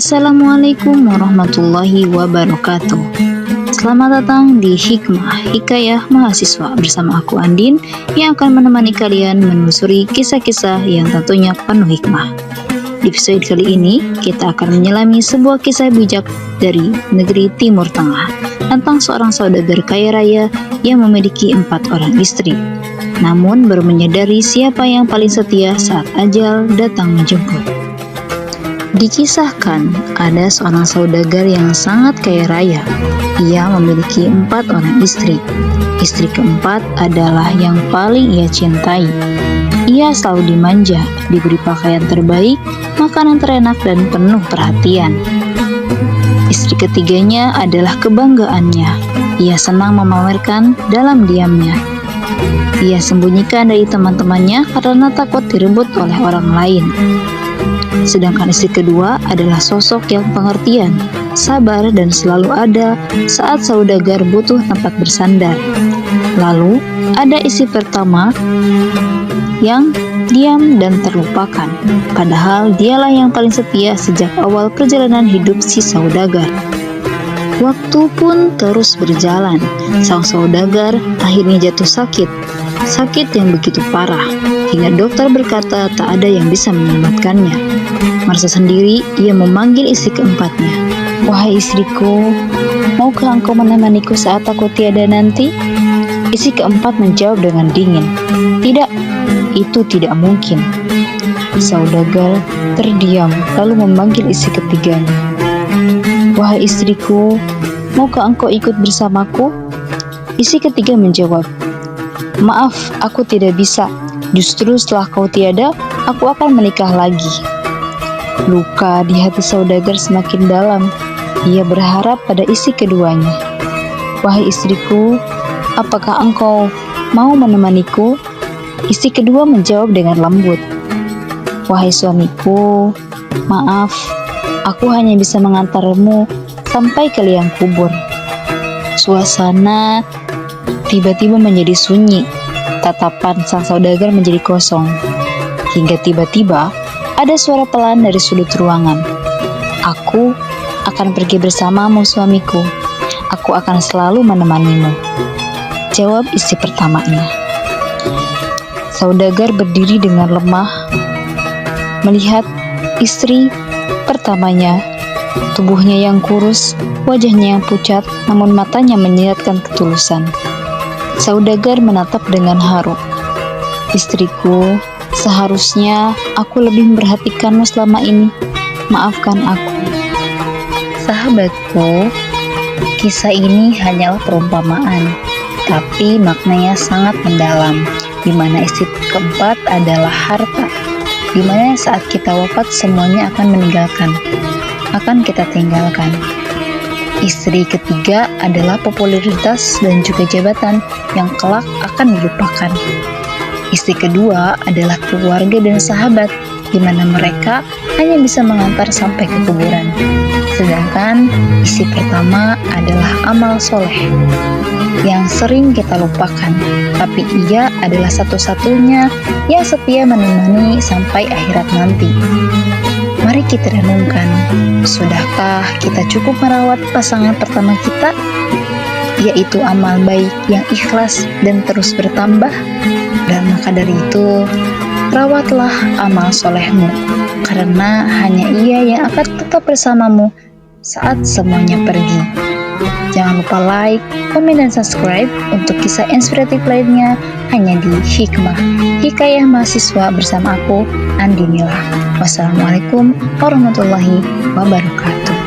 Assalamualaikum warahmatullahi wabarakatuh. Selamat datang di Hikmah Hikayah Mahasiswa bersama aku Andin yang akan menemani kalian menelusuri kisah-kisah yang tentunya penuh hikmah. Di episode kali ini kita akan menyelami sebuah kisah bijak dari negeri Timur Tengah tentang seorang saudagar kaya raya yang memiliki 4 orang istri. Namun baru menyadari siapa yang paling setia saat ajal datang menjemput. Dikisahkan ada seorang saudagar yang sangat kaya raya. Ia memiliki 4 orang istri. Istri keempat adalah yang paling ia cintai. Ia selalu dimanja, diberi pakaian terbaik, makanan terenak dan penuh perhatian. Istri ketiganya adalah kebanggaannya. Ia senang memamerkan dalam diamnya. Ia sembunyikan dari teman-temannya karena takut direbut oleh orang lain. Sedangkan istri kedua adalah sosok yang pengertian, sabar dan selalu ada saat saudagar butuh tempat bersandar. Lalu ada istri pertama yang diam dan terlupakan, padahal dialah yang paling setia sejak awal perjalanan hidup si saudagar. Waktu pun terus berjalan. Sang saudagar akhirnya jatuh sakit yang begitu parah, hingga dokter berkata tak ada yang bisa menyelamatkannya. Merasa sendiri, ia memanggil istri keempatnya. "Wahai istriku, maukah engkau menemaniku saat aku tiada nanti?" Istri keempat menjawab dengan dingin, "Tidak, itu tidak mungkin." Saudagar terdiam lalu memanggil istri ketiganya. "Wahai istriku, maukah engkau ikut bersamaku?" Istri ketiga menjawab, "Maaf, aku tidak bisa. Justru setelah kau tiada, aku akan menikah lagi." Luka di hati saudagar semakin dalam. Ia berharap pada istri keduanya. "Wahai istriku, apakah engkau mau menemaniku?" Istri kedua menjawab dengan lembut, "Wahai suamiku, maaf, aku hanya bisa mengantarmu sampai ke liang kubur." Suasana tiba-tiba menjadi sunyi. Tatapan sang saudagar menjadi kosong. Hingga tiba-tiba ada suara pelan dari sudut ruangan. "Aku akan pergi bersamamu, suamiku. Aku akan selalu menemanimu," jawab istri pertamanya. Saudagar berdiri dengan lemah melihat istri pertamanya. Tubuhnya yang kurus, wajahnya yang pucat, namun matanya menyiratkan ketulusan. Saudagar menatap dengan haru. "Istriku, seharusnya aku lebih memperhatikanmu selama ini. Maafkan aku." Sahabatku, kisah ini hanyalah perumpamaan, tapi maknanya sangat mendalam, di mana istri keempat adalah harta, di mana saat kita wafat semuanya akan kita tinggalkan. Istri ketiga adalah popularitas dan juga jabatan yang kelak akan dilupakan. Istri kedua adalah keluarga dan sahabat, di mana mereka hanya bisa mengantar sampai ke kuburan. Sedangkan istri pertama adalah amal soleh yang sering kita lupakan, tapi ia adalah satu-satunya yang setia menemani sampai akhirat nanti. Mari kita renungkan, sudahkah kita cukup merawat pasangan pertama kita, yaitu amal baik yang ikhlas dan terus bertambah? Dan maka dari itu, rawatlah amal solehmu, karena hanya ia yang akan tetap bersamamu saat semuanya pergi. Jangan lupa like, komen, dan subscribe untuk kisah inspiratif lainnya hanya di Hikmah Hikayah Mahasiswa bersama aku, Andinila. Wassalamualaikum warahmatullahi wabarakatuh.